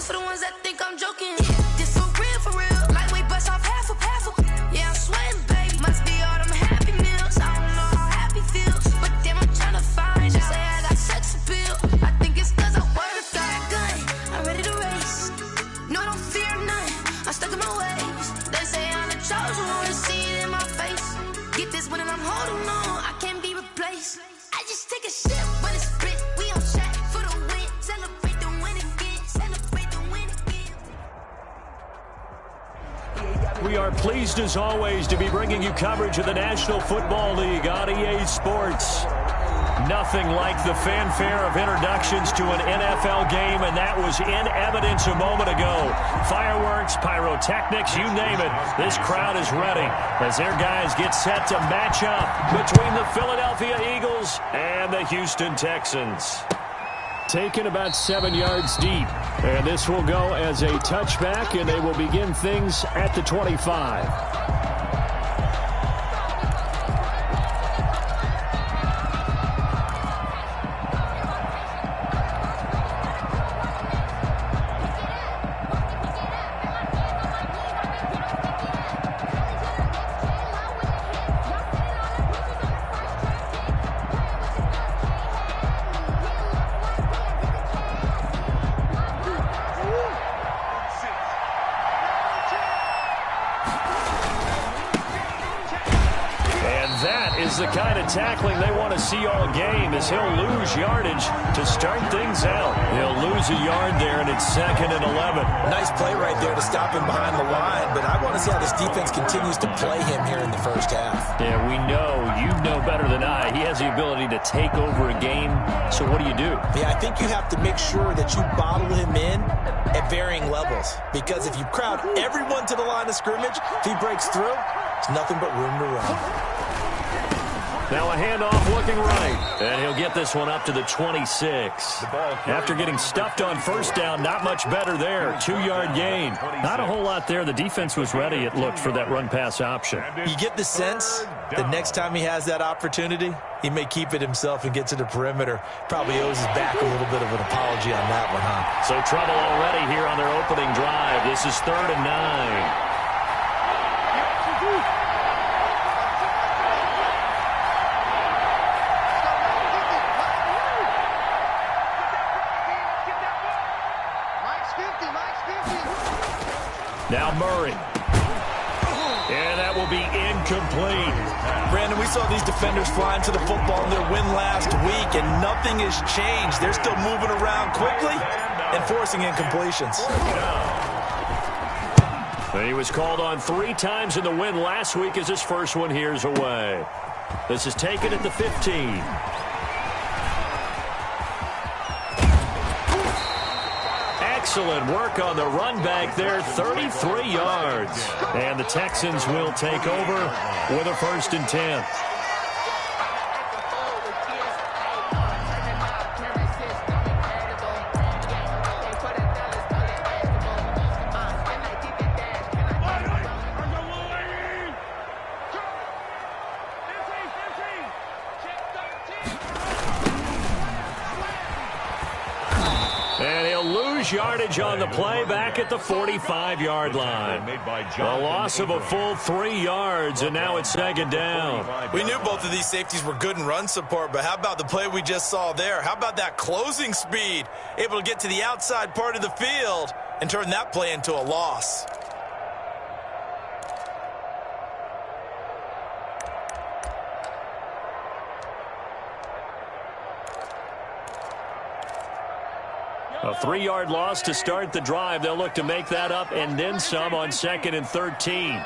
this for the ones that think I'm joking. This for real. Lightweight bust off half a. Yeah, I'm sweating, baby. Must be all them happy meals. I don't know how happy feels, but damn, I'm trying to find. She say I got sex appeal. I think it's 'cause I wear the flag gun. I'm ready to race. No, I don't fear none. I'm stuck in my ways. They say I'm the chosen one. To see it in my face. Get this one and I'm holding on. I can't be replaced. I just take a sip when it's split. We on track for the win. Celebrate the win again. Celebrate the win again. We are pleased as always to be bringing you coverage of the National Football League on EA Sports. Nothing like the fanfare of introductions to an NFL game, and that was in evidence a moment ago. Fireworks, pyrotechnics, you name it. This crowd is ready as their guys get set to match up between the Philadelphia Eagles and the Houston Texans. Taken about 7 yards deep, and this will go as a touchback, and they will begin things at the 25. The kind of tackling they want to see all game, as he'll lose yardage to start things out. He'll lose a yard there, and it's 2nd and 11. Nice play right there to stop him behind the line, but I want to see how this defense continues to play him here in the first half. Yeah, we know, you know better than I, he has the ability to take over a game, so what do you do? Yeah, I think you have to make sure that you bottle him in at varying levels, because if you crowd everyone to the line of scrimmage, if he breaks through, there's nothing but room to run. Now a handoff looking right, and he'll get this one up to the 26. After getting stuffed on first down, not much better there. 2-yard gain. Not a whole lot there. The defense was ready, it looked, for that run-pass option. You get the sense that next time he has that opportunity, he may keep it himself and get to the perimeter. Probably owes his back a little bit of an apology on that one, huh? So trouble already here on their opening drive. This is 3rd and 9. Now Murray. And that will be incomplete. Brandon, we saw these defenders flying to the football in their win last week, and nothing has changed. They're still moving around quickly and forcing incompletions. He was called on 3 times in the win last week as his first one here's away. This is taken at the 15. Excellent work on the run back there, 33 yards. And the Texans will take over with a 1st and 10. Yardage on the play back at the 45-yard line. A loss of a full 3 yards, and now it's 2nd down. We knew both of these safeties were good in run support, but how about the play we just saw there? How about that closing speed? Able to get to the outside part of the field and turn that play into a loss. A 3-yard loss to start the drive. They'll look to make that up and then some on 2nd and 13.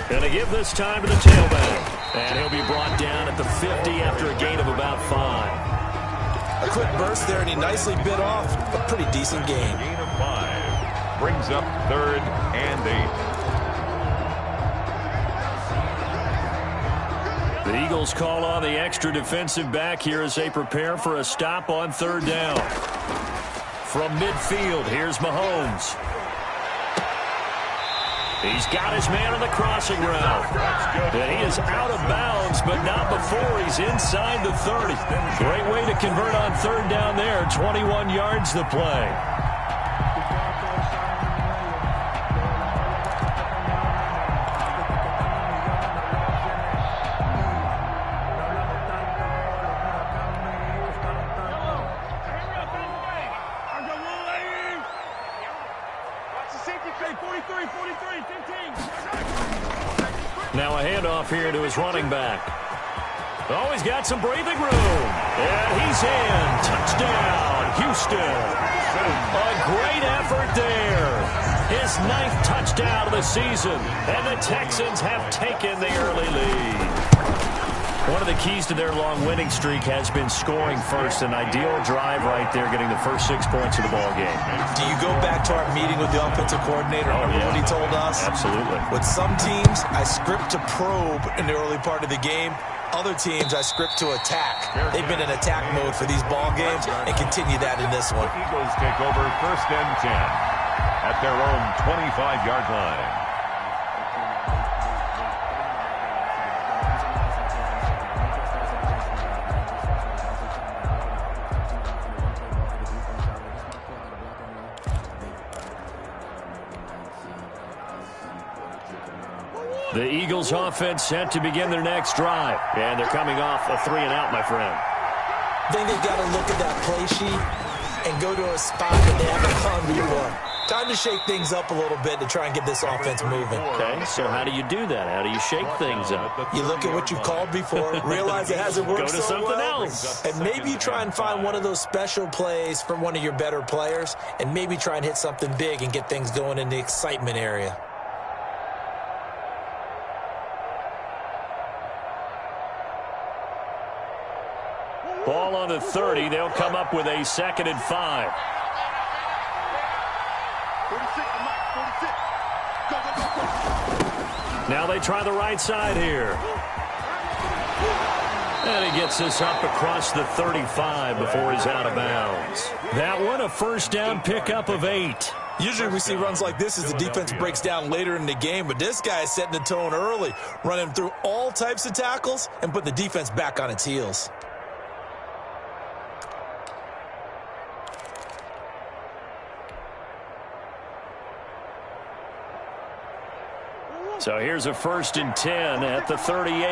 Going to give this time to the tailback. And he'll be brought down at the 50 after a gain of about 5. A quick burst there, and he nicely bit off a pretty decent gain. Gain of 5. Brings up 3rd and 8. The Eagles call on the extra defensive back here as they prepare for a stop on 3rd down. From midfield, here's Mahomes. He's got his man on the crossing route. And he is out of bounds, but not before he's inside the 30. Great way to convert on third down there. 21 yards the play. Now a handoff here to his running back. Oh, he's got some breathing room. And he's in. Touchdown, Houston. A great effort there. His 9th touchdown of the season. And the Texans have taken the early lead. One of the keys to their long winning streak has been scoring first. An ideal drive right there, getting the first 6 points of the ball game. Do you go back to our meeting with the offensive coordinator? Remember what he told us? Absolutely. With some teams, I script to probe in the early part of the game. Other teams, I script to attack. They've been in attack mode for these ball games and continue that in this one. The Eagles take over 1st and 10 at their own 25-yard line. The Eagles offense set to begin their next drive. And they're coming off a 3-and-out, my friend. I think they've got to look at that play sheet and go to a spot that they haven't gone before. Time to shake things up a little bit to try and get this offense moving. Okay, so how do you do that? How do you shake things up? You look at what you've called before, realize it hasn't worked Go to so something well, else. and maybe you try and find one of those special plays from one of your better players, and maybe try and hit something big and get things going in the excitement area. Ball on the 30. They'll come up with a 2nd and 5. Now they try the right side here. And he gets this up across the 35 before he's out of bounds. That one a 1st down pickup of 8. Usually we see runs like this as the defense breaks down later in the game, but this guy is setting the tone early, running through all types of tackles and put the defense back on its heels. So here's a 1st and 10 at the 38.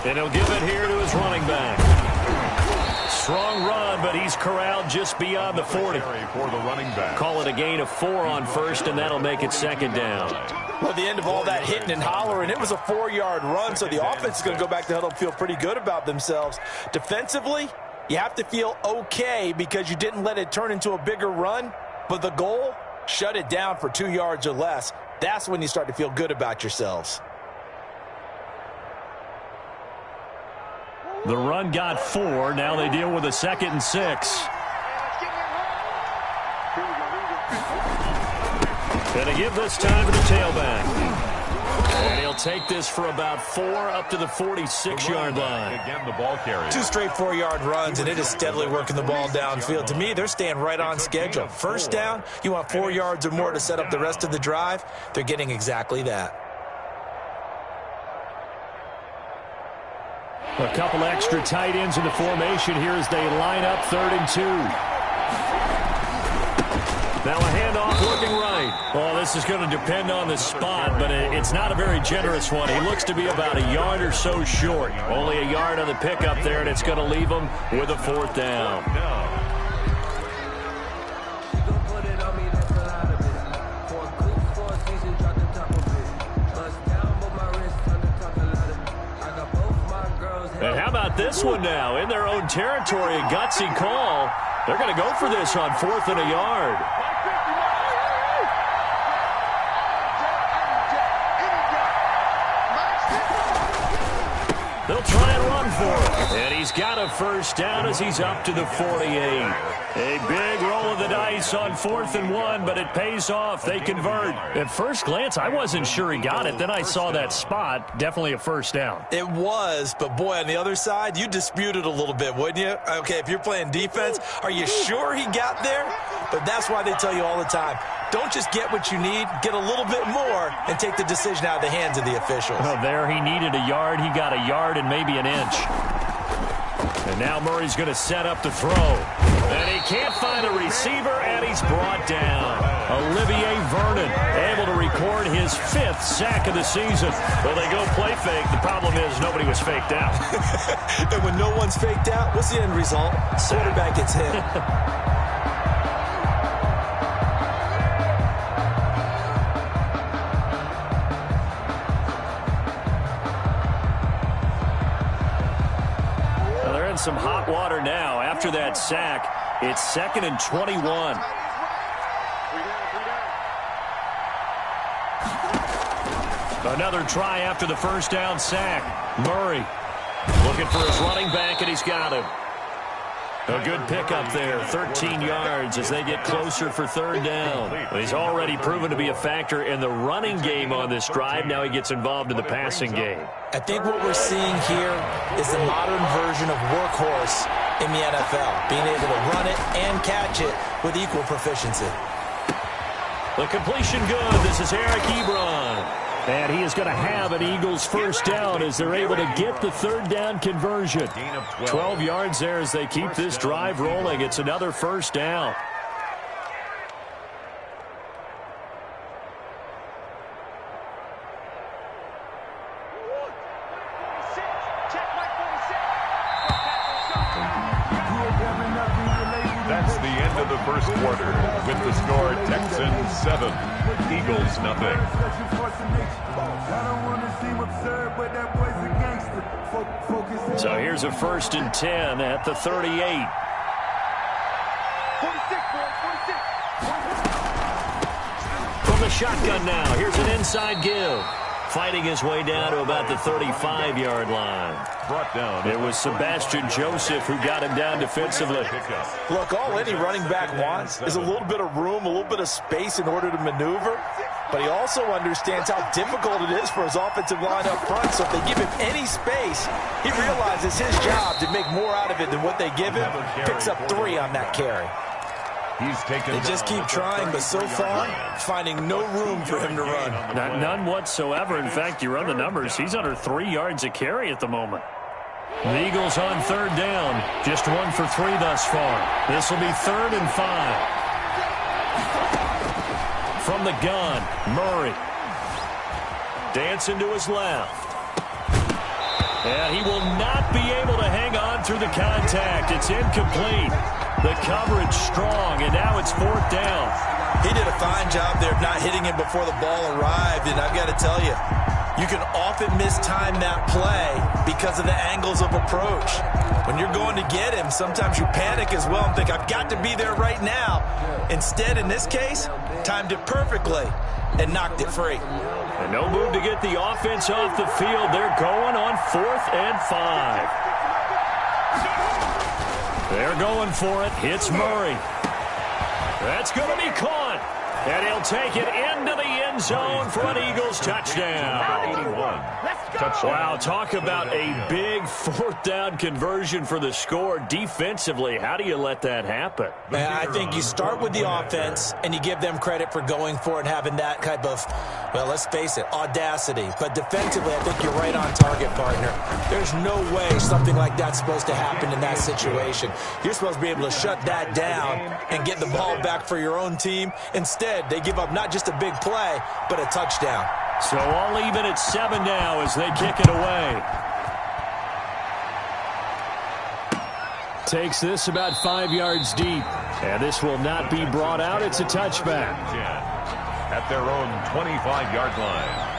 And he'll give it here to his running back. Strong run, but he's corralled just beyond the 40. For the running back. Call it a gain of 4 on 1st, and that'll make it 2nd down. Well, at the end of all that hitting and hollering, it was a 4-yard run, so the offense is going to go back to huddle and feel pretty good about themselves. Defensively, you have to feel okay because you didn't let it turn into a bigger run, but the goal, shut it down for 2 yards or less. That's when you start to feel good about yourselves. The run got 4. Now they deal with a 2nd and 6. Going to give this time to the tailback. And he'll take this for about 4 up to the 46-yard line. Again, the ball carrier. 2 straight 4-yard runs, and it is steadily working the ball downfield. To me, they're staying right on schedule. 1st down, you want 4 yards or more to set up the rest of the drive. They're getting exactly that. A couple extra tight ends in the formation here as they line up 3rd and 2. Now a handoff looking right. Well, this is going to depend on the spot, but it's not a very generous one. He looks to be about a yard or so short. Only a yard on the pickup there, and it's going to leave him with a 4th down. And how about this one now? In their own territory, a gutsy call. They're going to go for this on 4th and a yard. They'll try and run for it. And he's got a first down as he's up to the 48. A big roll of the dice on 4th and 1, but it pays off. They convert. At first glance, I wasn't sure he got it. Then I saw that spot. Definitely a first down. It was, but boy, on the other side, you disputed a little bit, wouldn't you? Okay, if you're playing defense, are you sure he got there? But that's why they tell you all the time, don't just get what you need, get a little bit more, and take the decision out of the hands of the officials. Well, there he needed a yard. He got a yard and maybe an inch. And now Murray's going to set up the throw. And he can't find a receiver, and he's brought down. Olivier Vernon able to record his 5th sack of the season. Well, they go play fake. The problem is nobody was faked out. And when no one's faked out, what's the end result? Quarterback gets hit. Some hot water now after that sack. It's 2nd and 21. Another try after the first down sack. Murray looking for his running back, and he's got him. A good pickup there, 13 yards as they get closer for 3rd down. He's already proven to be a factor in the running game on this drive. Now he gets involved in the passing game. I think what we're seeing here is the modern version of workhorse in the NFL, being able to run it and catch it with equal proficiency. The completion good. This is Eric Ebron. And he is going to have an Eagles first down as they're able to get the 3rd down conversion. 12 yards there as they keep this drive rolling. It's another first down. That's the end of the first quarter with the score Texans 7, Eagles nothing. So here's a 1st and 10 at the 38. From the shotgun now, here's an inside give. Fighting his way down to about the 35-yard line. Brought down. It was Sebastian Joseph who got him down defensively. Look, all any running back wants is a little bit of room, a little bit of space in order to maneuver. But he also understands how difficult it is for his offensive line up front. So if they give him any space, he realizes his job to make more out of it than what they give him. Picks up 3 on that carry. They just keep trying, but so far, finding no room for him to run. None whatsoever. In fact, you run the numbers. He's under 3 yards a carry at the moment. The Eagles on 3rd down. Just 1 for 3 thus far. This will be 3rd and 5. From the gun, Murray. Dancing to his left. And he will not be able to hang on through the contact. It's incomplete. The coverage strong, and now it's 4th down. He did a fine job there of not hitting him before the ball arrived, and I've got to tell you, you can often mistime that play because of the angles of approach. When you're going to get him, sometimes you panic as well and think, I've got to be there right now. Instead, in this case, timed it perfectly and knocked it free. And no move to get the offense off the field. They're going on 4th and 5. They're going for it. Hits Murray. That's going to be caught. And he'll take it into the end zone for an Eagles touchdown. 81. Wow, talk about a big 4th down conversion for the score. Defensively, how do you let that happen? Man, I think you start with the offense and you give them credit for going for it and having that type of, well, let's face it, audacity. But defensively, I think you're right on target, partner. There's no way something like that's supposed to happen in that situation. You're supposed to be able to shut that down and get the ball back for your own team. Instead, they give up not just a big play, but a touchdown. So all even at 7 now as they kick it away. Takes this about 5 yards deep. And this will not be brought out. It's a touchback. At their own 25-yard line.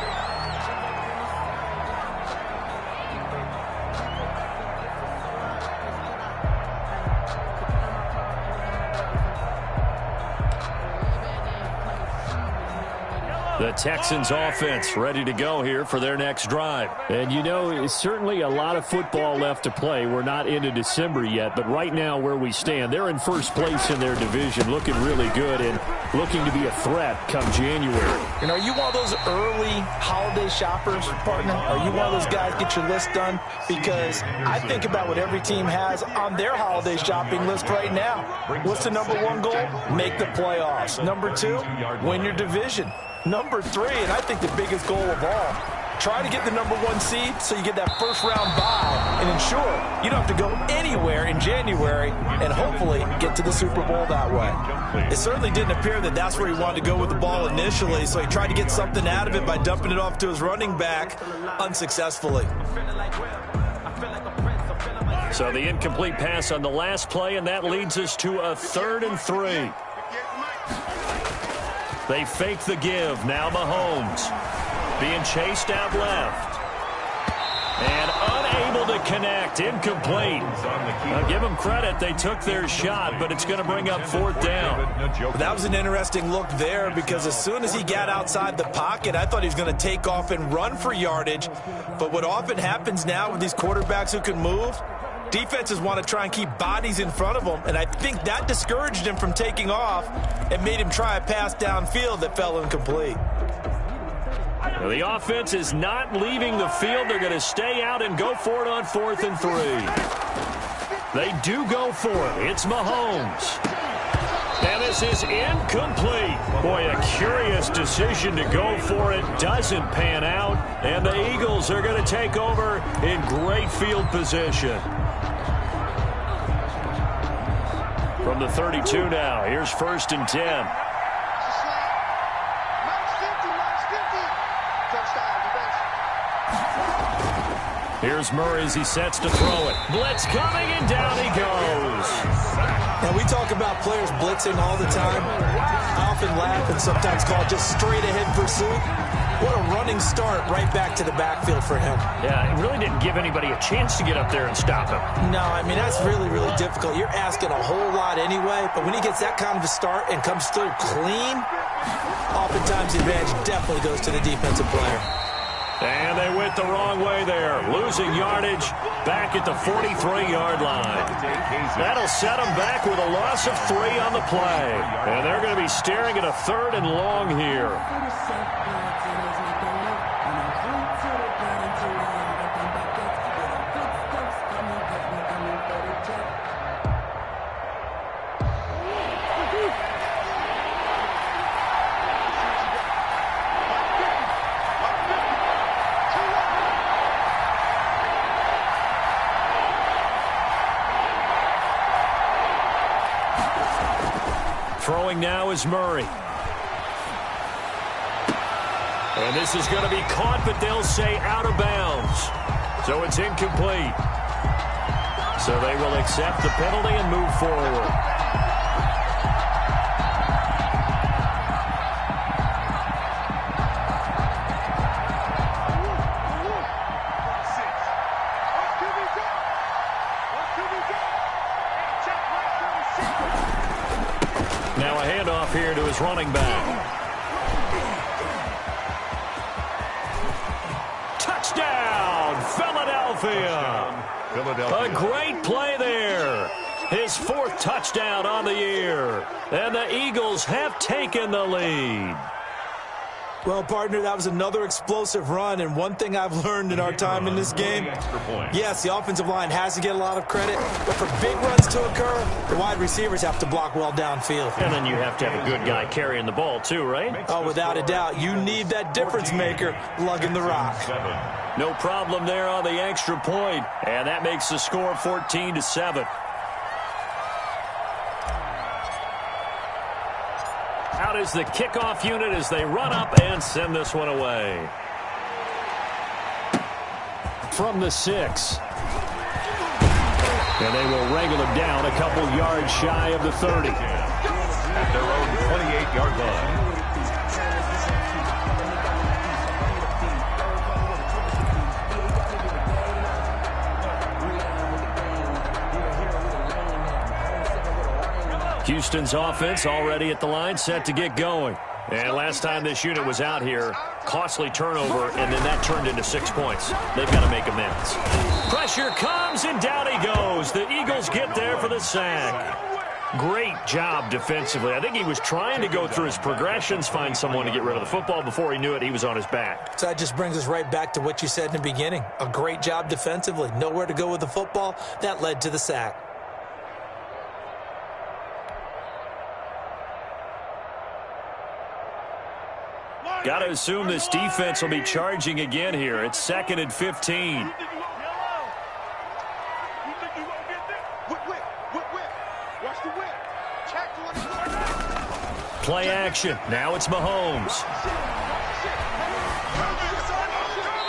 The Texans offense ready to go here for their next drive. And you know, it's certainly a lot of football left to play. We're not into December yet, but right now where we stand, they're in first place in their division, looking really good and looking to be a threat come January. And are you one of those early holiday shoppers, partner? Are you one of those guys get your list done? Because I think about what every team has on their holiday shopping list right now. What's the number one goal? Make the playoffs. Number two, win your division. Number three, and I think the biggest goal of all, try to get the number one seed so you get that first round bye and ensure you don't have to go anywhere in January and hopefully get to the Super Bowl that way. It certainly didn't appear that that's where he wanted to go with the ball initially, so he tried to get something out of it by dumping it off to his running back unsuccessfully. So the incomplete pass on the last play, and that leads us to a 3rd and 3. They fake the give. Now Mahomes being chased out left. And unable to connect. Incomplete. I'll give them credit. They took their shot, but it's going to bring up 4th down. That was an interesting look there because as soon as he got outside the pocket, I thought he was going to take off and run for yardage. But what often happens now with these quarterbacks who can move, defenses want to try and keep bodies in front of them, and I think that discouraged him from taking off and made him try a pass downfield that fell incomplete. Well, the offense is not leaving the field. They're going to stay out and go for it on 4th and 3. They do go for it. It's Mahomes. And this is incomplete. Boy, a curious decision to go for it. Doesn't pan out. And the Eagles are going to take over in great field position. From the 32 now, here's 1st and 10. Here's Murray as he sets to throw it. Blitz coming, and down he goes. And we talk about players blitzing all the time. I often laugh and sometimes call it just straight-ahead pursuit. What a running start right back to the backfield for him. Yeah, it really didn't give anybody a chance to get up there and stop him. No, I mean, that's really, really difficult. You're asking a whole lot anyway, but when he gets that kind of a start and comes through clean, oftentimes the advantage definitely goes to the defensive player. And they went the wrong way there, losing yardage back at the 43-yard line. That'll set them back with a loss of 3 on the play. And they're going to be staring at a 3rd and long here. Throwing now is Murray. And this is going to be caught, but they'll say out of bounds. So it's incomplete. So they will accept the penalty and move forward. Now a handoff here to his running back. Touchdown, Philadelphia. A great play there. His 4th touchdown on the year. And the Eagles have taken the lead. Well, partner, that was another explosive run, and one thing I've learned in our time in this game, yes, the offensive line has to get a lot of credit, but for big runs to occur, the wide receivers have to block well downfield. And then you have to have a good guy carrying the ball too, right? Oh, without a doubt. You need that difference maker lugging the rock. No problem there on the extra point, and that makes the score 14-7. Out is the kickoff unit as they run up and send this one away. From the 6. And they will wrangle him down a couple yards shy of the 30. At their own 28-yard line. Houston's offense already at the line, set to get going. And last time this unit was out here, costly turnover, and then that turned into 6 points. They've got to make amends. Pressure comes, and down he goes. The Eagles get there for the sack. Great job defensively. I think he was trying to go through his progressions, find someone to get rid of the football. Before he knew it, he was on his back. So that just brings us right back to what you said in the beginning. A great job defensively. Nowhere to go with the football. That led to the sack. Got to assume this defense will be charging again here. It's 2nd and 15. Play action. Now it's Mahomes.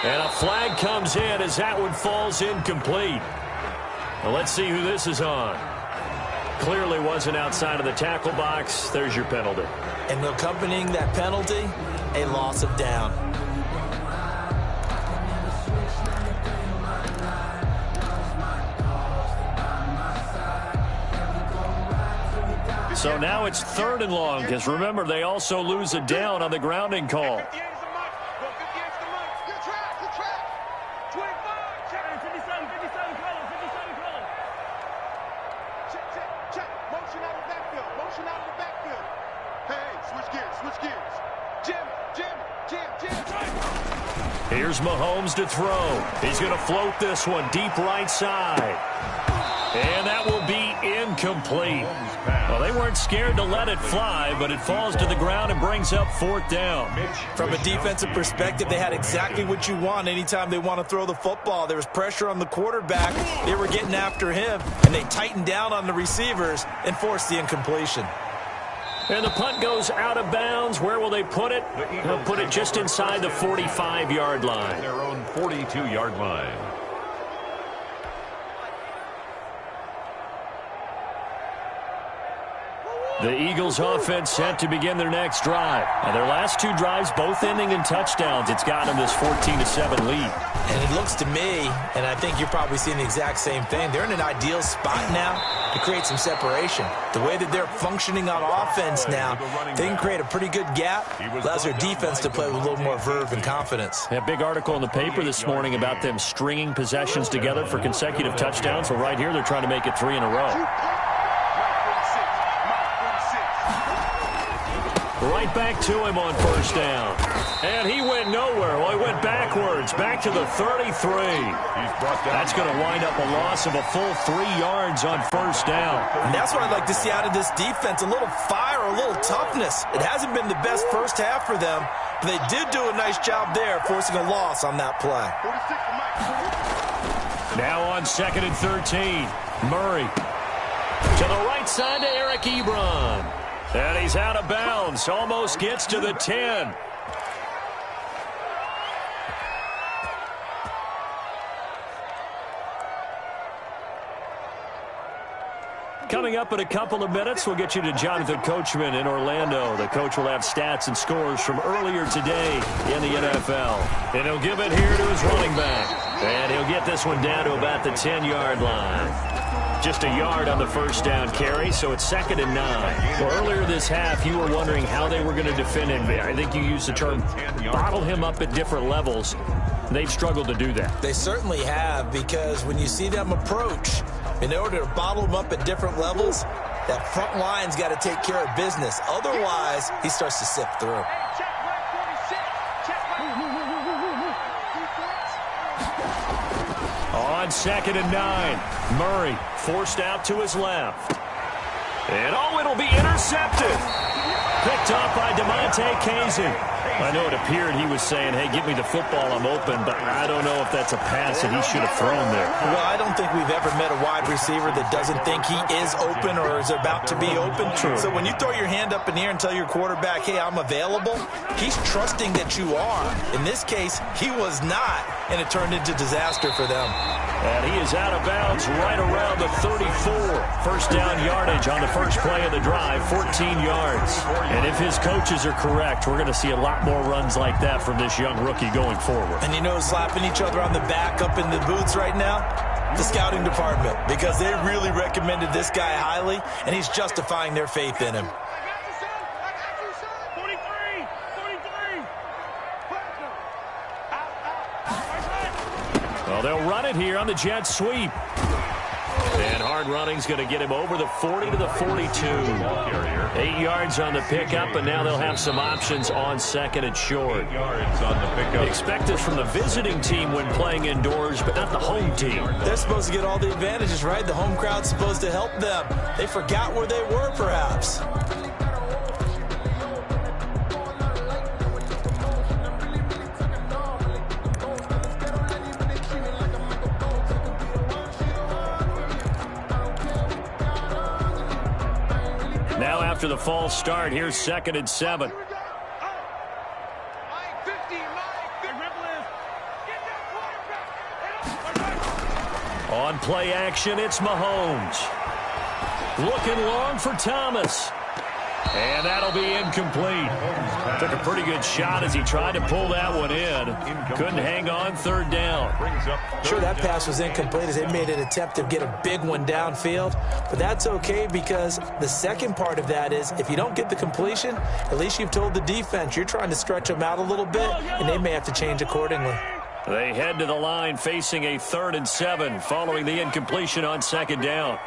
And a flag comes in as that one falls incomplete. Well, let's see who this is on. Clearly wasn't outside of the tackle box. There's your penalty. And accompanying that penalty, a loss of down. So now it's 3rd and long, because remember, they also lose a down on the grounding call. Here's Mahomes to throw. He's going to float this one deep right side. And that will be incomplete. Well, they weren't scared to let it fly, but it falls to the ground and brings up 4th down. From a defensive perspective, they had exactly what you want anytime they want to throw the football. There was pressure on the quarterback. They were getting after him, and they tightened down on the receivers and forced the incompletion. And the punt goes out of bounds. Where will they put it? They'll put it just inside the 45-yard line. Their own 42-yard line. The Eagles offense set to begin their next drive. Now, their last 2 drives both ending in touchdowns. It's gotten them this 14-7 lead. And it looks to me, and I think you're probably seeing the exact same thing, they're in an ideal spot now to create some separation. The way that they're functioning on offense now, they can create a pretty good gap. Allows their defense to play with a little more verve and confidence. A big article in the paper this morning about them stringing possessions together for consecutive touchdowns. So right here, they're trying to make it 3 in a row. Right back to him on 1st down. And he went nowhere. Well, he went backwards, back to the 33. That's going to wind up a loss of a full 3 yards on 1st down. And that's what I'd like to see out of this defense, a little fire, a little toughness. It hasn't been the best first half for them, but they did do a nice job there, forcing a loss on that play. Now on 2nd and 13, Murray. To the right side to Eric Ebron. And he's out of bounds. Almost gets to the 10. Coming up in a couple of minutes, we'll get you to Jonathan Coachman in Orlando. The coach will have stats and scores from earlier today in the NFL. And he'll give it here to his running back. And he'll get this one down to about the 10-yard line. Just a yard on the 1st down carry, so it's 2nd and 9. Well, earlier this half, you were wondering how they were going to defend him. I think you used the term bottle him up at different levels. They've struggled to do that. They certainly have, because when you see them approach, in order to bottle him up at different levels, that front line's got to take care of business. Otherwise, he starts to sift through. On 2nd and 9, Murray forced out to his left. And, it'll be intercepted. Picked off by DeMonte Casey. I know it appeared he was saying, hey, give me the football, I'm open, but I don't know if that's a pass that he should have thrown there. Well, I don't think we've ever met a wide receiver that doesn't think he is open or is about to be open. True. So when you throw your hand up in the air and tell your quarterback, hey, I'm available, he's trusting that you are. In this case, he was not, and it turned into disaster for them. And he is out of bounds right around the 34. 1st down yardage on the first play of the drive, 14 yards. And if his coaches are correct, we're going to see a lot more runs like that from this young rookie going forward. And you know, slapping each other on the back up in the booths right now? The scouting department, because they really recommended this guy highly, and he's justifying their faith in him. Well, they'll run it here on the jet sweep. And hard running's going to get him over the 40 to the 42. 8 yards on the pickup, and now they'll have some options on second and short. 8 yards on the pickup. Expect this from the visiting team when playing indoors, but not the home team. They're supposed to get all the advantages, right? The home crowd's supposed to help them. They forgot where they were, perhaps. Now after the false start, here's 2nd and 7. On play action, it's Mahomes. Looking long for Thomas. And that'll be incomplete. Took a pretty good shot as he tried to pull that one in. Couldn't hang on, 3rd down. Sure, that pass was incomplete as they made an attempt to get a big one downfield. But that's okay because the second part of that is if you don't get the completion, at least you've told the defense you're trying to stretch them out a little bit, and they may have to change accordingly. They head to the line facing a 3rd and 7 following the incompletion on 2nd down.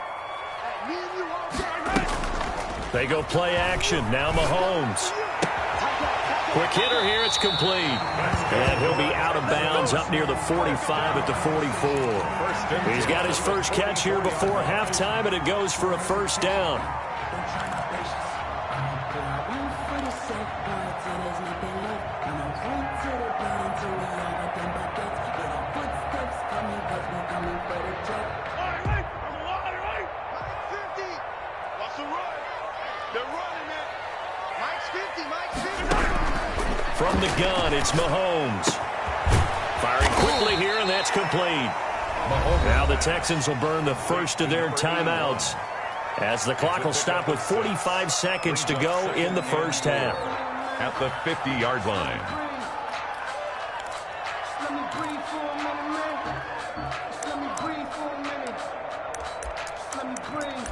They go play action. Now Mahomes. Quick hitter here. It's complete. And he'll be out of bounds up near the 45 at the 44. He's got his first catch here before halftime, and it goes for a 1st down. From the gun, it's Mahomes. Firing quickly here, and that's complete. Now the Texans will burn the first of their timeouts as the clock will stop with 45 seconds to go in the first half. At the 50-yard line. Let me breathe.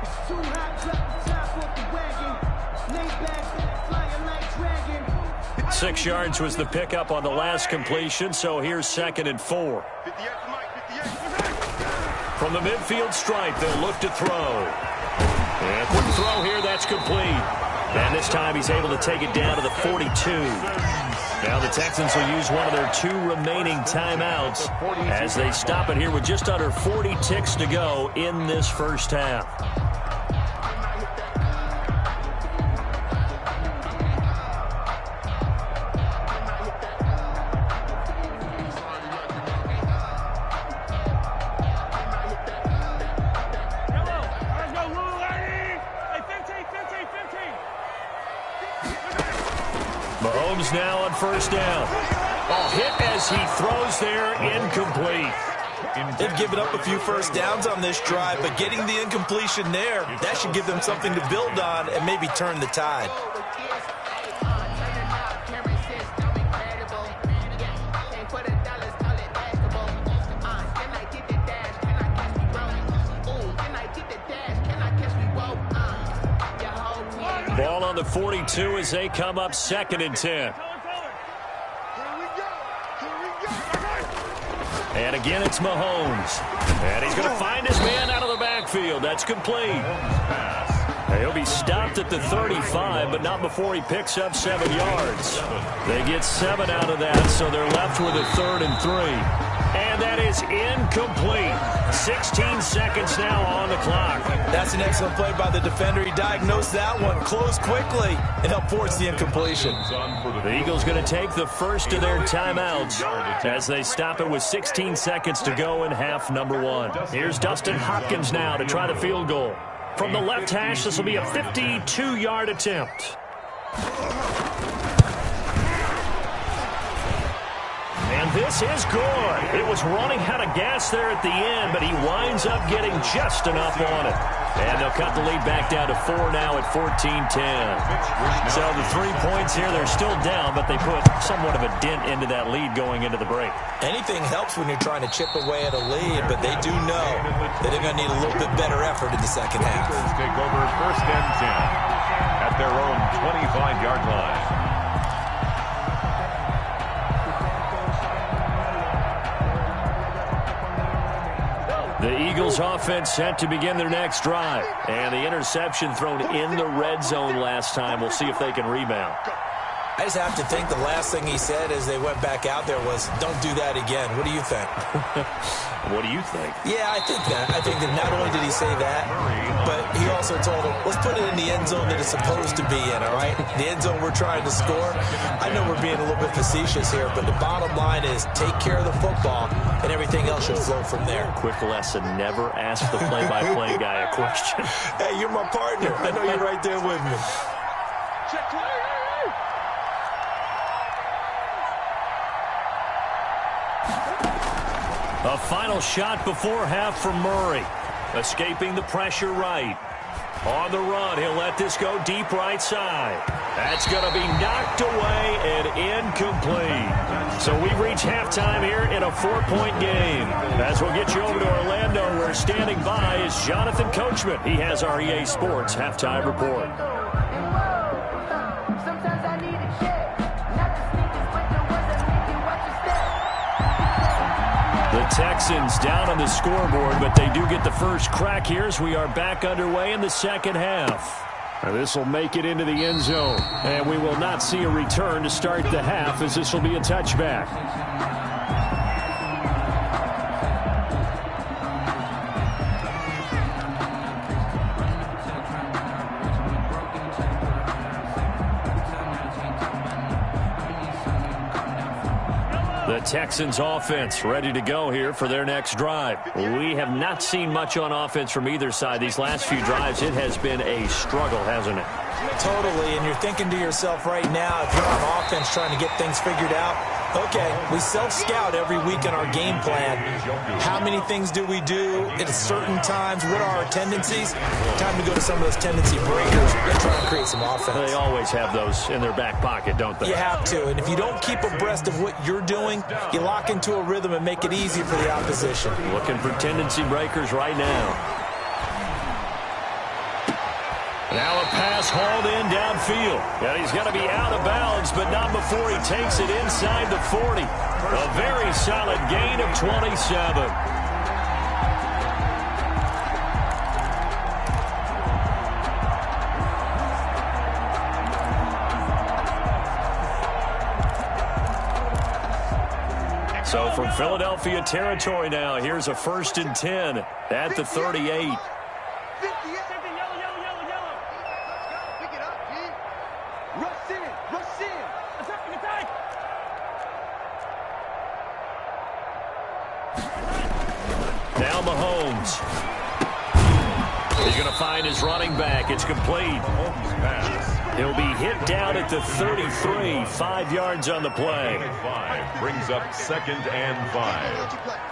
It's too hot, drop the top off the wagon. Lay back, flying like dragon. 6 yards was the pickup on the last completion, so here's 2nd and 4. From the midfield stripe, they'll look to throw. And quick throw here, that's complete. And this time he's able to take it down to the 42. Now the Texans will use one of their 2 remaining timeouts as they stop it here with just under 40 ticks to go in this first half. Mahomes now on first down. Hit as he throws there, incomplete. They've given up a few first downs on this drive, but getting the incompletion there, that should give them something to build on and maybe turn the tide. Ball on the 42 as they come up 2nd and 10. And again, it's Mahomes. And he's going to find his man out of the backfield. That's complete. He'll be stopped at the 35, but not before he picks up 7 yards. They get 7 out of that, so they're left with a 3rd and 3. And that is incomplete. 16 seconds now on the clock. That's an excellent play by the defender. He diagnosed that one, closed quickly, and helped force the incompletion. The Eagles going to take the first of their timeouts as they stop it with 16 seconds to go in half number 1. Here's Dustin Hopkins now to try the field goal. From the left hash, this will be a 52-yard attempt. And this is good. It was running out of gas there at the end, but he winds up getting just enough on it. And they'll cut the lead back down to 4 now at 14-10. So the 3 points here, they're still down, but they put somewhat of a dent into that lead going into the break. Anything helps when you're trying to chip away at a lead, but they do know that they're going to need a little bit better effort in the second half. Take over 1st and 10 at their own 25-yard line. The Eagles offense set to begin their next drive. And the interception thrown in the red zone last time. We'll see if they can rebound. I just have to think the last thing he said as they went back out there was, don't do that again. What do you think? What do you think? Yeah, I think that. I think that not only did he say that, but he also told him, let's put it in the end zone that it's supposed to be in, all right? The end zone we're trying to score. I know we're being a little bit facetious here, but the bottom line is take care of the football, and everything else should flow from there. Quick lesson, never ask the play-by-play guy a question. Hey, you're my partner. I know you're right there with me. A final shot before half from Murray. Escaping the pressure right. On the run, he'll let this go deep right side. That's going to be knocked away and incomplete. So we reach halftime here in a 4-point game. As we'll get you over to Orlando, where standing by is Jonathan Coachman. He has our EA Sports halftime report. The Texans down on the scoreboard, but they do get the first crack here as we are back underway in the second half. This will make it into the end zone, and we will not see a return to start the half, as this will be a touchback. The Texans offense ready to go here for their next drive. We have not seen much on offense from either side. These last few drives, it has been a struggle, hasn't it? Totally, and you're thinking to yourself right now, if you're on offense trying to get things figured out, okay, we self-scout every week in our game plan. How many things do we do at certain times? What are our tendencies? Time to go to some of those tendency breakers and try and create some offense. They always have those in their back pocket, don't they? You have to, and if you don't keep abreast of what you're doing, you lock into a rhythm and make it easy for the opposition. Looking for tendency breakers right now. Now a pass hauled in downfield. And he's going to be out of bounds, but not before he takes it inside the 40. A very solid gain of 27. So from Philadelphia territory now, here's a 1st and 10 at the 38. Now Mahomes. He's going to find his running back. It's complete. He'll be hit down at the 33, 5 yards on the play. Brings up 2nd and 5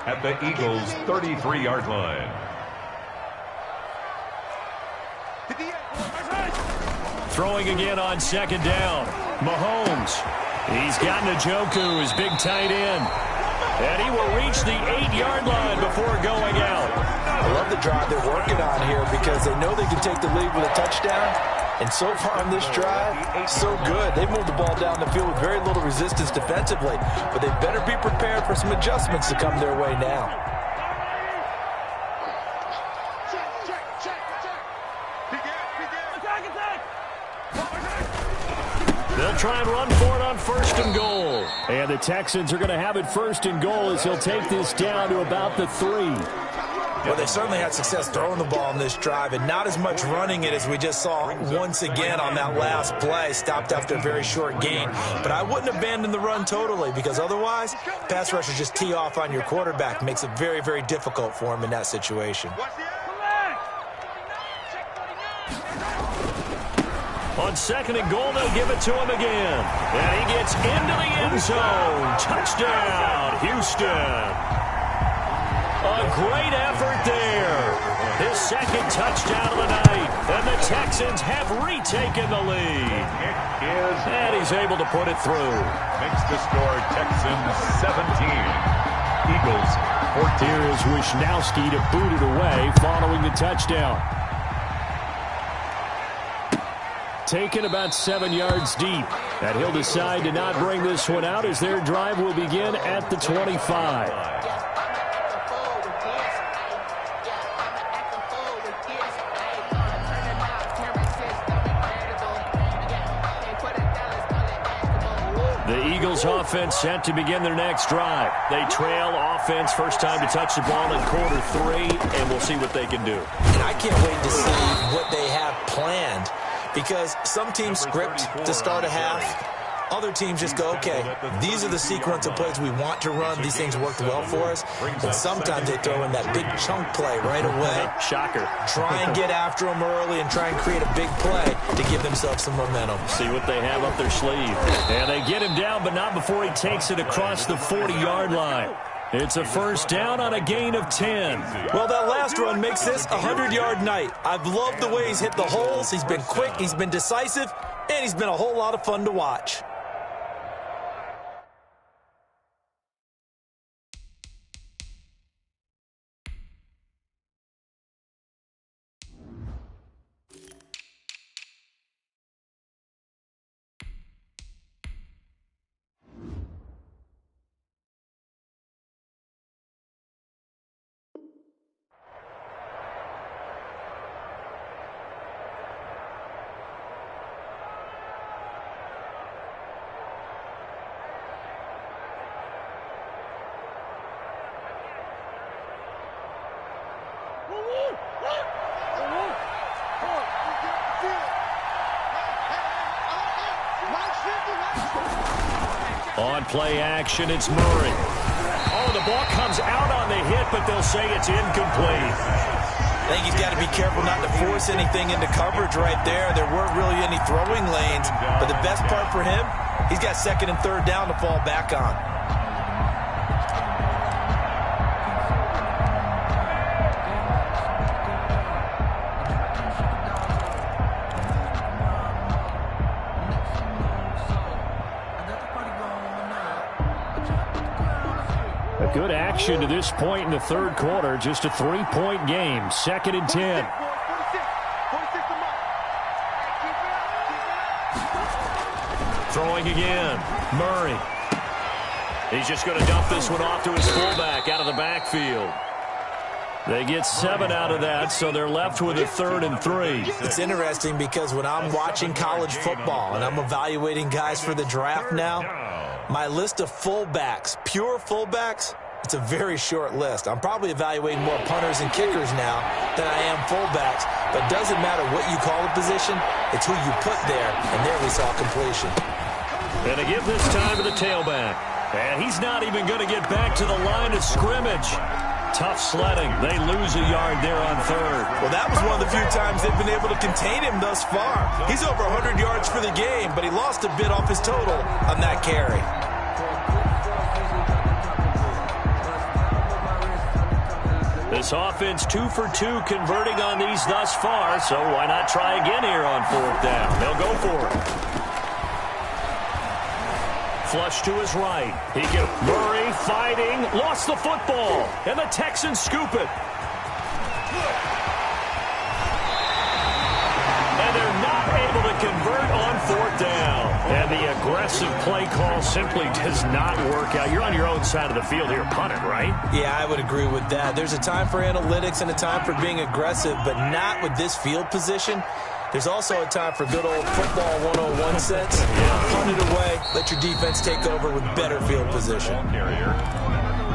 at the Eagles' 33-yard line. Throwing again on 2nd down. Mahomes. He's got Njoku, his big tight end. And he will reach the 8-yard line before going out. I love the drive they're working on here because they know they can take the lead with a touchdown. And so far on this drive, so good. They've moved the ball down the field with very little resistance defensively. But they better be prepared for some adjustments to come their way now. They'll try and run for it on 1st and goal. And the Texans are going to have it 1st and goal as he'll take this down to about the 3. Well, they certainly had success throwing the ball in this drive, and not as much running it as we just saw once again on that last play. Stopped after a very short gain. But I wouldn't abandon the run totally, because otherwise, pass rushers just tee off on your quarterback. Makes it very, very difficult for him in that situation. On 2nd and goal, they'll give it to him again. And he gets into the end zone. Touchdown, Houston. A great effort there. His 2nd touchdown of the night. And the Texans have retaken the lead. And he's able to put it through. Makes the score Texans 17. Eagles 14. Here is Wisnowski to boot it away following the touchdown. Taken about 7 yards deep. And he'll decide to not bring this one out as their drive will begin at the 25. The Eagles offense set to begin their next drive. They trail offense, first time to touch the ball in quarter 3, and we'll see what they can do. And I can't wait to see what they have planned, because some teams script to start a half. Other teams just go, okay, these are the sequence of plays we want to run. These things worked well for us. But sometimes they throw in that big chunk play right away. Shocker. Try and get after them early and try and create a big play to give themselves some momentum. See what they have up their sleeve. And they get him down, but not before he takes it across the 40-yard line. It's a first down on a gain of 10. Well, that last run makes this a 100-yard night. I've loved the way he's hit the holes. He's been quick, he's been decisive, and he's been a whole lot of fun to watch. On play action, it's Murray. Oh, the ball comes out on the hit, but they'll say it's incomplete. I think he's got to be careful not to force anything into coverage right there. There weren't really any throwing lanes, but the best part for him, he's got second and third down to fall back on. Good action to this point in the third quarter. Just a 3-point game. 2nd and 10. Throwing again. Murray. He's just going to dump this one off to his fullback out of the backfield. They get 7 out of that, so they're left with a 3rd and 3. It's interesting because when I'm watching college football and I'm evaluating guys for the draft now, my list of fullbacks, pure fullbacks, it's a very short list. I'm probably evaluating more punters and kickers now than I am fullbacks. But it doesn't matter what you call a position, it's who you put there, and there we saw completion. And they give this time to the tailback. And he's not even going to get back to the line of scrimmage. Tough sledding. They lose a yard there on 3rd. Well, that was one of the few times they've been able to contain him thus far. He's over 100 yards for the game, but he lost a bit off his total on that carry. This offense 2 for 2 converting on these thus far, so why not try again here on 4th down? They'll go for it. Flush to his right. He can Murray fighting, lost the football, and the Texans scoop it. And they're not able to convert on 4th down. And the aggressive play call simply does not work out. You're on your own side of the field here, punt it, right? Yeah, I would agree with that. There's a time for analytics and a time for being aggressive, but not with this field position. There's also a time for good old football 101 sense. Punt it away, let your defense take over with better field position.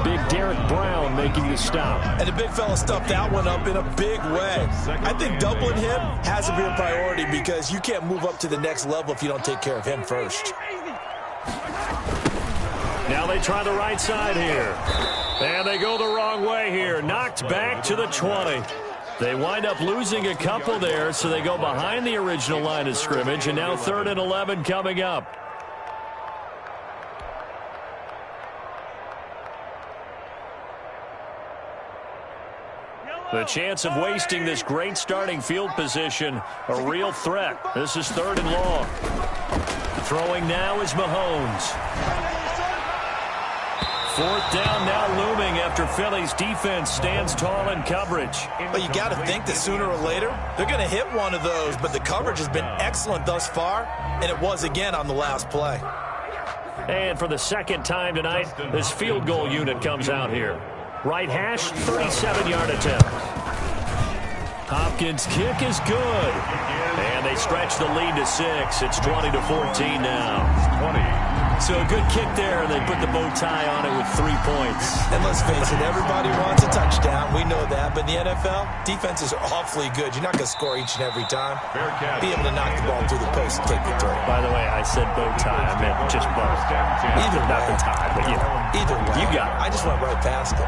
Big Derek Brown making the stop. And the big fella stuffed that one up in a big way. I think doubling him has to be a priority because you can't move up to the next level if you don't take care of him first. Now they try the right side here. And they go the wrong way here. Knocked back to the 20. They wind up losing a couple there, so they go behind the original line of scrimmage, and now 3rd and 11 coming up. The chance of wasting this great starting field position, a real threat. This is 3rd and long. Throwing now is Mahomes. 4th down now looming after Philly's defense stands tall in coverage. But you got to think that sooner or later, they're going to hit one of those. But the coverage has been excellent thus far, and it was again on the last play. And for the 2nd time tonight, this field goal unit comes out here. Right hash, 37-yard attempt. Hopkins' kick is good. And they stretch the lead to 6. It's 20-14 now. 20. So a good kick there, and they put the bow tie on it with 3 points. And let's face it, everybody wants a touchdown. We know that. But in the NFL, defenses are awfully good. You're not going to score each and every time. Be able to knock the ball through the post and take the throw. By the way, I said bow tie. I meant just bow. Either not the tie, but you know. Either way. You got it. I just went right past it.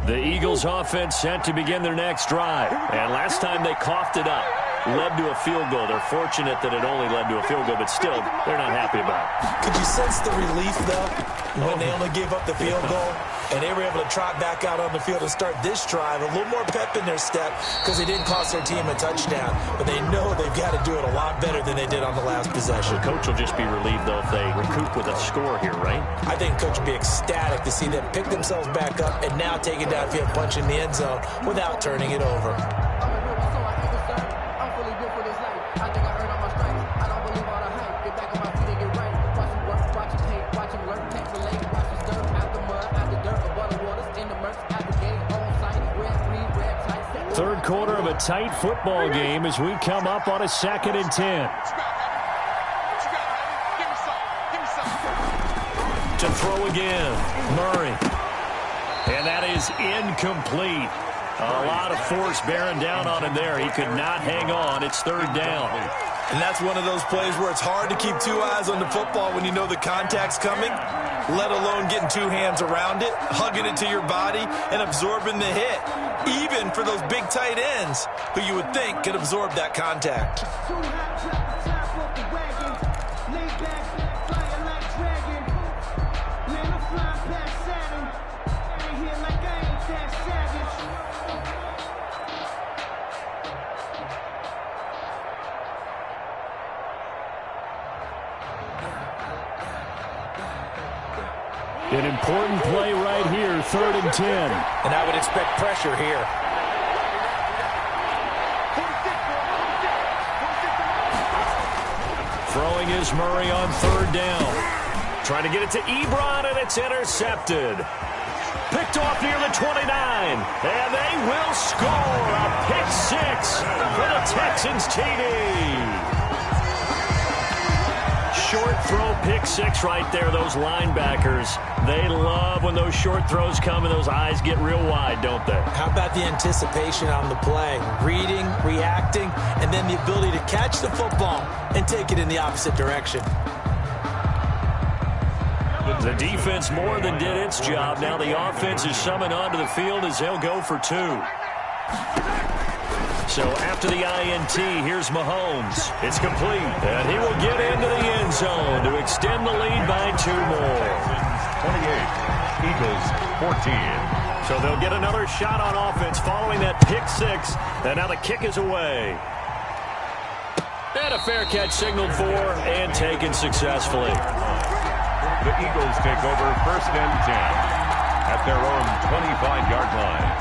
The Eagles offense set to begin their next drive. And last time they coughed it up, led to a field goal. They're fortunate that it only led to a field goal, but still, they're not happy about it. Could you sense the relief, though, when they only gave up the field goal? And they were able to trot back out on the field and start this drive. A little more pep in their step because they didn't cost their team a touchdown. But they know they've got to do it a lot better than they did on the last possession. The coach will just be relieved, though, if they recoup with a score here, right? I think coach will be ecstatic to see them pick themselves back up and now take it downfield, punch in the end zone without turning it over. Third quarter of a tight football game as we come up on a 2nd and 10. To throw again, Murray. And that is incomplete. A lot of force bearing down on him there. He could not hang on. It's 3rd down. And that's one of those plays where it's hard to keep 2 eyes on the football when you know the contact's coming, let alone getting 2 hands around it, hugging it to your body, and absorbing the hit. Even for those big tight ends who you would think could absorb that contact. An important play right here, 3rd and 10. And I would expect pressure here. Throwing is Murray on 3rd down. Trying to get it to Ebron, and it's intercepted. Picked off near the 29. And they will score a pick 6 for the Texans TD. Short throw, pick 6 right there. Those linebackers, they love when those short throws come and those eyes get real wide, don't they? How about the anticipation on the play? Reading, reacting, and then the ability to catch the football and take it in the opposite direction. The defense more than did its job. Now the offense is summoned onto the field as they'll go for 2. So after the INT, here's Mahomes. It's complete, and he will get into the end zone to extend the lead by 2 more. 28, Eagles 14. So they'll get another shot on offense following that pick 6, and now the kick is away. And a fair catch signaled for and taken successfully. The Eagles take over 1st and 10 at their own 25-yard line.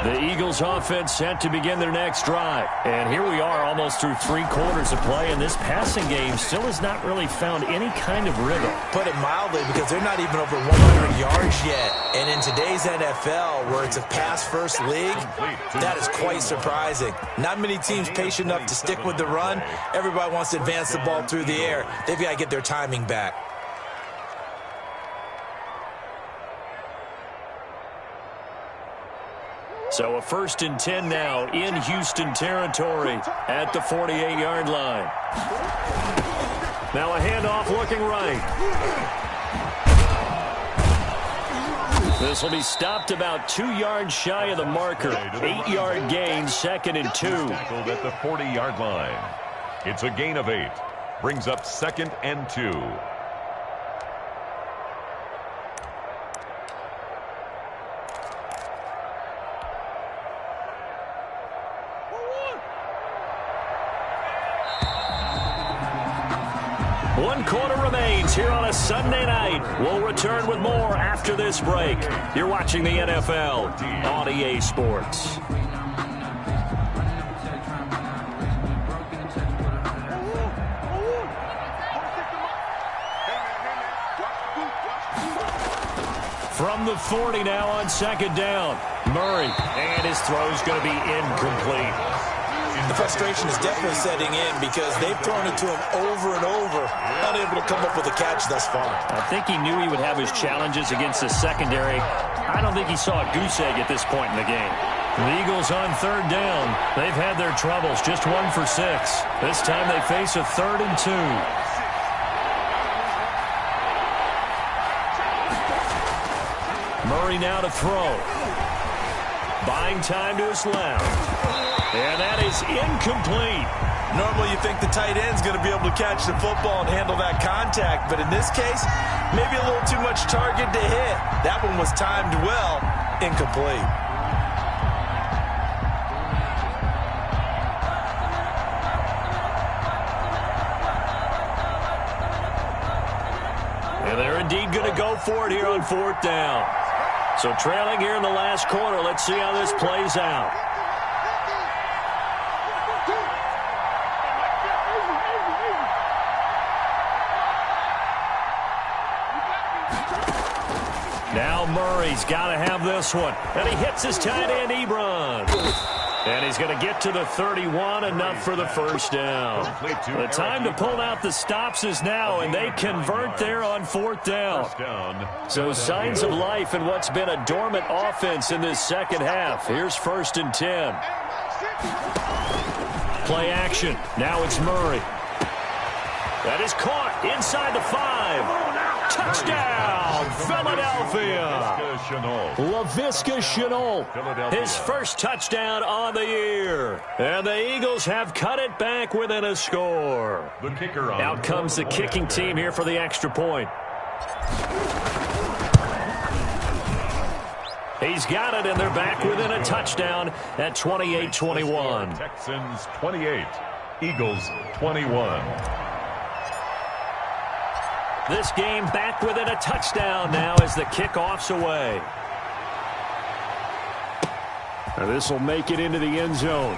The Eagles offense set to begin their next drive. And here we are almost through 3 quarters of play, and this passing game still has not really found any kind of rhythm. Put it mildly, because they're not even over 100 yards yet. And in today's NFL, where it's a pass-first league, that is quite surprising. Not many teams patient enough to stick with the run. Everybody wants to advance the ball through the air. They've got to get their timing back. So a 1st and 10 now in Houston territory at the 48-yard line. Now a handoff looking right. This will be stopped about 2 yards shy of the marker. 8-yard gain, 2nd and 2. At the 40-yard line. It's a gain of 8. Brings up 2nd and 2. One quarter remains here on a Sunday night. We'll return with more after this break. You're watching the NFL on EA Sports. from the 40 now on second down. Murray, and his throw's going to be incomplete. The frustration is definitely setting in because they've thrown it to him over and over, unable to come up with a catch thus far. I think he knew he would have his challenges against the secondary. I don't think he saw a goose egg at this point in the game. The Eagles on third down. They've had their troubles, just 1 for 6. This time they face a 3rd and 2. Murray now to throw. Buying time to his left. And that is incomplete. Normally you think the tight end's going to be able to catch the football and handle that contact, but in this case, maybe a little too much target to hit. That one was timed well, incomplete. And they're indeed going to go for it here on 4th down. So trailing here in the last quarter, let's see how this plays out. Now Murray's got to have this one. And he hits his tight end, Ebron. And he's going to get to the 31, enough for the first down. The time to pull out the stops is now, and they convert there on 4th down. So signs of life in what's been a dormant offense in this second half. Here's 1st and 10. Play action. Now it's Murray. That is caught inside the 5. Touchdown, Philadelphia. Laviska Shenault, his first touchdown on the year. And the Eagles have cut it back within a score. Out comes the kicking team here for the extra point. He's got it, and they're back within a touchdown at 28-21. Texans 28, Eagles 21. This game back within a touchdown now as the kickoff's away. And this will make it into the end zone.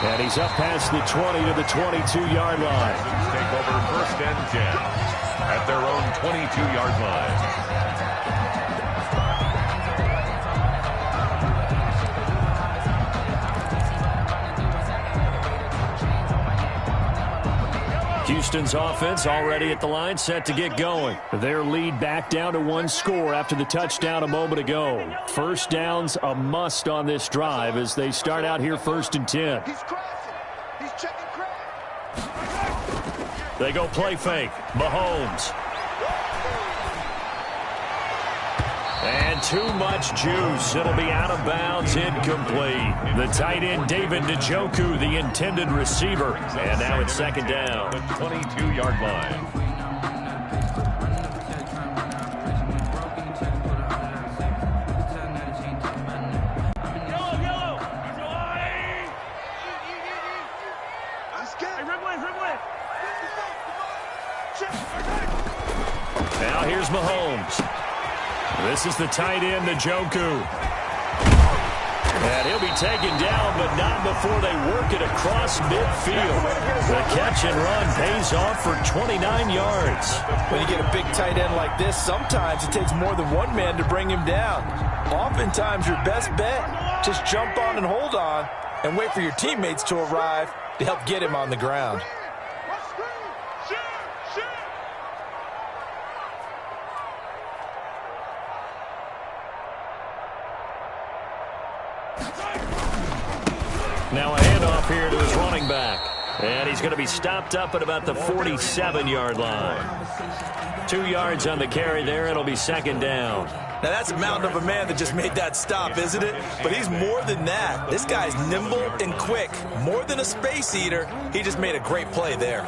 And he's up past the 20 to the 22-yard line. Take over 1st and 10 at their own 22-yard line. Houston's offense already at the line, set to get going. Their lead back down to 1 score after the touchdown a moment ago. First down's a must on this drive as they start out here 1st and 10. He's checking crack. They go play fake. Mahomes. And too much juice. It'll be out of bounds, incomplete. The tight end, David Njoku, the intended receiver. And now it's 2nd down. The 22-yard line. Now here's Mahomes. This is the tight end, Njoku. And he'll be taken down, but not before they work it across midfield. The catch and run pays off for 29 yards. When you get a big tight end like this, sometimes it takes more than one man to bring him down. Oftentimes, your best bet, just jump on and hold on and wait for your teammates to arrive to help get him on the ground. Now a handoff here to his running back. And he's going to be stopped up at about the 47-yard line. 2 yards on the carry there. It'll be 2nd down. Now that's a mountain of a man that just made that stop, isn't it? But he's more than that. This guy's nimble and quick. More than a space eater. He just made a great play there.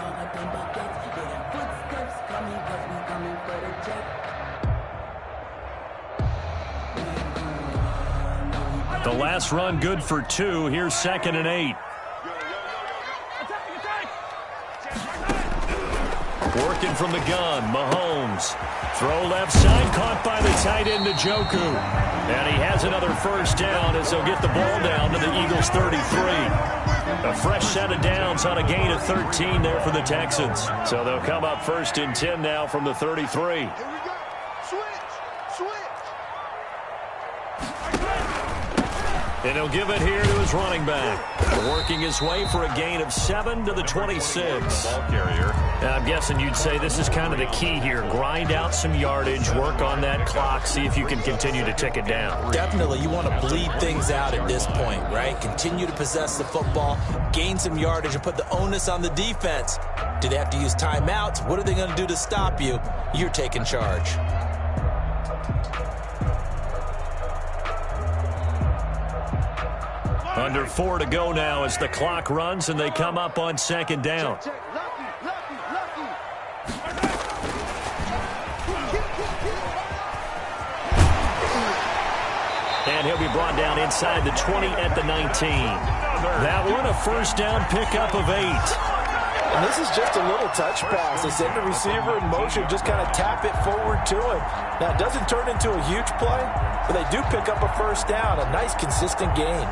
The last run good for 2. Here's 2nd and 8. Working from the gun, Mahomes. Throw left side, caught by the tight end, Njoku. And he has another first down as they'll get the ball down to the Eagles' 33. A fresh set of downs on a gain of 13 there for the Texans. So they'll come up 1st and 10 now from the 33. And he'll give it here to his running back. Working his way for a gain of 7 to the 26. Ball carrier. Now, I'm guessing you'd say this is kind of the key here. Grind out some yardage, work on that clock, see if you can continue to tick it down. Definitely, you want to bleed things out at this point, right? Continue to possess the football, gain some yardage, and put the onus on the defense. Do they have to use timeouts? What are they going to do to stop you? You're taking charge. Under 4 to go now as the clock runs and they come up on second down. And he'll be brought down inside the 20 at the 19. That one a first down pickup of 8. And this is just a little touch pass. They send the receiver in motion, just kind of tap it forward to him. Now, it doesn't turn into a huge play, but they do pick up a first down, a nice, consistent gain.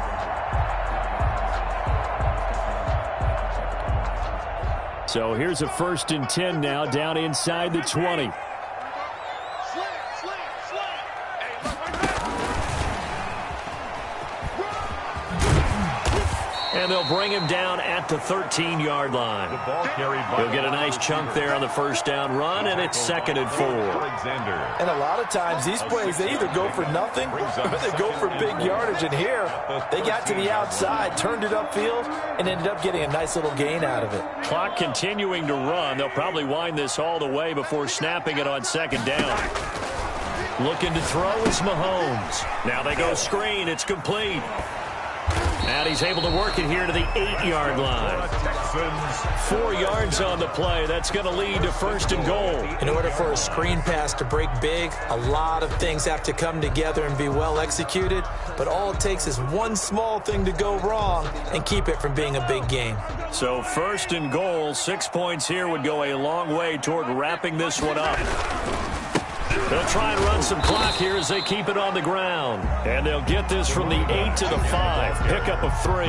So here's a 1st and 10 now, down inside the 20. And they'll bring him down at the 13-yard line. The ball carried by He'll get a nice chunk there on the first down run, and it's 2nd and 4. And a lot of times, these plays, they either go for nothing or they go for big yardage. And here, they got to the outside, turned it upfield, and ended up getting a nice little gain out of it. Clock continuing to run. They'll probably wind this all the way before snapping it on second down. Looking to throw is Mahomes. Now they go screen. It's complete. And he's able to work it here to the 8-yard line. 4 yards on the play. That's going to lead to 1st and goal. In order for a screen pass to break big, a lot of things have to come together and be well executed. But all it takes is one small thing to go wrong and keep it from being a big game. So 1st and goal, 6 points here would go a long way toward wrapping this one up. They'll try and run some clock here as they keep it on the ground. And they'll get this from the 8 to the 5. Pickup of 3.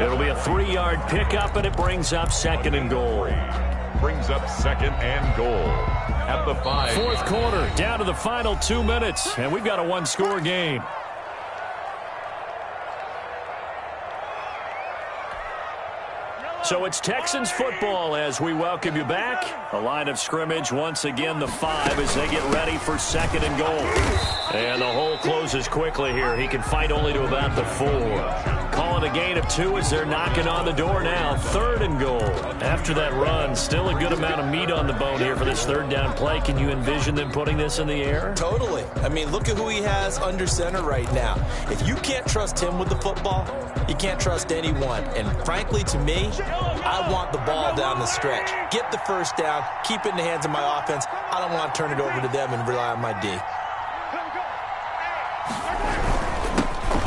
It'll be a 3-yard pickup, and it brings up 2nd and goal. Brings up 2nd and goal at the 5. 4th quarter, down to the final 2 minutes, and we've got a 1-score game. So it's Texans football as we welcome you back. A line of scrimmage once again, the 5 as they get ready for 2nd and goal. And the hole closes quickly here. He can fight only to about the 4. Calling a gain of 2 as they're knocking on the door now. 3rd and goal. After that run, still a good amount of meat on the bone here for this 3rd down play. Can you envision them putting this in the air? Totally. I mean, look at who he has under center right now. If you can't trust him with the football, you can't trust anyone. And frankly, to me, I want the ball down the stretch. Get the first down, keep it in the hands of my offense. I don't want to turn it over to them and rely on my D.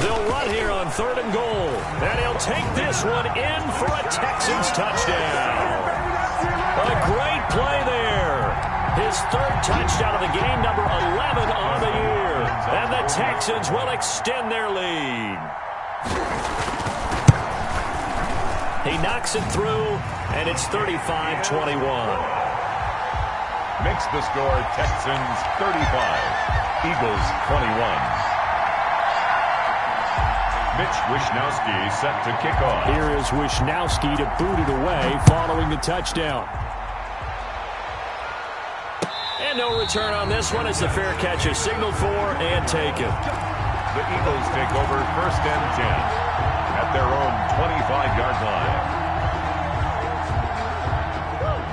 They'll run here on 3rd and goal. And he'll take this one in for a Texans touchdown. A great play there. His 3rd touchdown of the game, number 11 on the year. And the Texans will extend their lead. He knocks it through, and it's 35-21. Makes the score Texans 35, Eagles 21. Mitch Wishnowsky set to kick off. Here is Wishnowsky to boot it away following the touchdown. And no return on this one as the fair catch is signaled for and taken. The Eagles take over 1st and 10 at their own 25-yard line.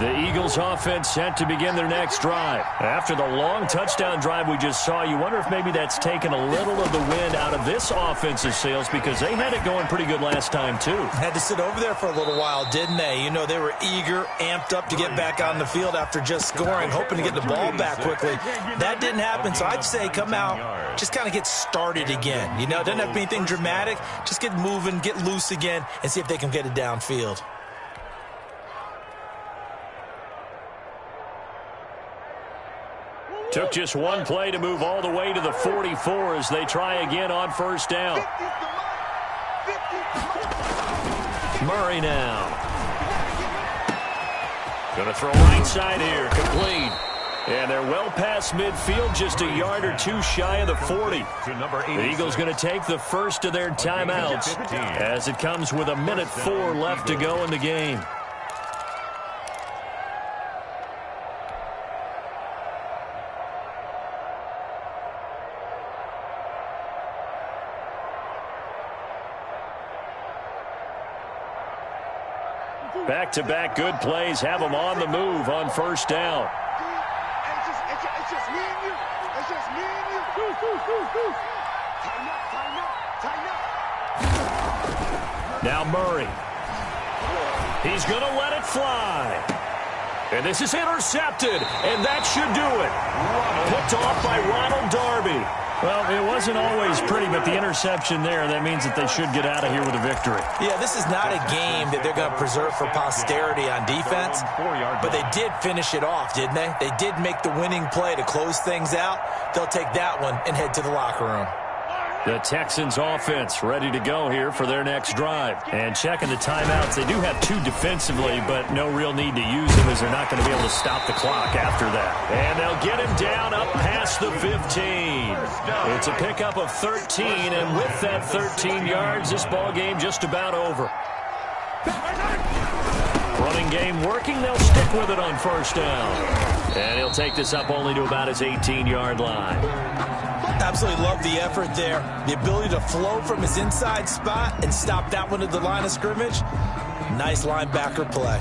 The Eagles offense set to begin their next drive. After the long touchdown drive we just saw, you wonder if maybe that's taken a little of the wind out of this offensive sails because they had it going pretty good last time too. Had to sit over there for a little while, didn't they? You know, they were eager, amped up to get back on the field after just scoring, hoping to get the ball back quickly. That didn't happen, so I'd say come out, just kind of get started again. You know, it doesn't have to be anything dramatic. Just get moving, get loose again, and see if they can get it downfield. Took just one play to move all the way to the 44 as they try again on 1st down. Murray now. Going to throw right side here, complete. And they're well past midfield, just a yard or two shy of the 40. The Eagles going to take the first of their timeouts as it comes with 1:04 left to go in the game. Back-to-back good plays have them on the move on first down. It's just me and you. It's just me and you. Tighten up. Now Murray. He's going to let it fly. And this is intercepted, and that should do it. Picked off by Ronald Darby. Well, it wasn't always pretty, but the interception there, that means that they should get out of here with a victory. Yeah, this is not a game that they're going to preserve for posterity on defense, but they did finish it off, didn't they? They did make the winning play to close things out. They'll take that one and head to the locker room. The Texans offense ready to go here for their next drive. And checking the timeouts, they do have two defensively, but no real need to use them as they're not going to be able to stop the clock after that. And they'll get him down up past the 15. It's a pickup of 13, and with that 13 yards, this ball game just about over. Running game working, they'll stick with it on first down. And he'll take this up only to about his 18-yard line. Absolutely love the effort there. The ability to flow from his inside spot and stop that one at the line of scrimmage. Nice linebacker play.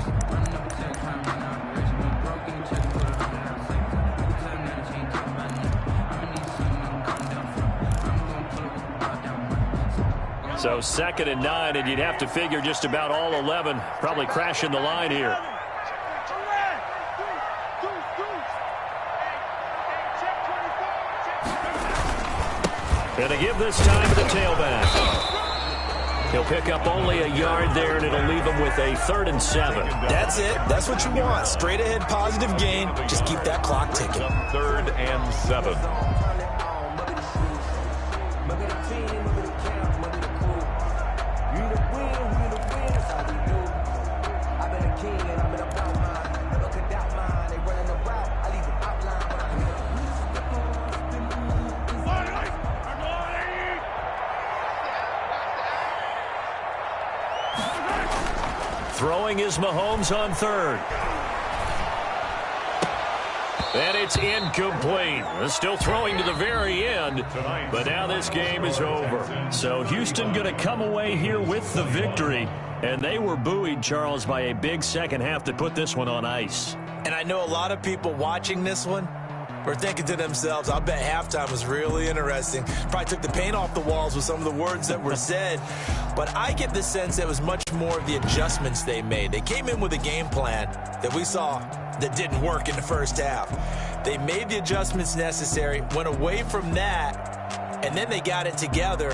So 2nd and 9, and you'd have to figure just about all 11 probably crashing the line here. And to give this time to the tailback. He'll pick up only a yard there, and it'll leave him with a 3rd and 7. That's it. That's what you want. Straight ahead positive gain. Just keep that clock ticking. 3rd and 7. Throwing is Mahomes on 3rd. And it's incomplete. Still throwing to the very end, but now this game is over. So Houston going to come away here with the victory, and they were buoyed, Charles, by a big second half that put this one on ice. And I know a lot of people watching this one were thinking to themselves, I bet halftime was really interesting. Probably took the paint off the walls with some of the words that were said. But I get the sense that it was much more of the adjustments they made. They came in with a game plan that we saw that didn't work in the first half. They made the adjustments necessary, went away from that, and then they got it together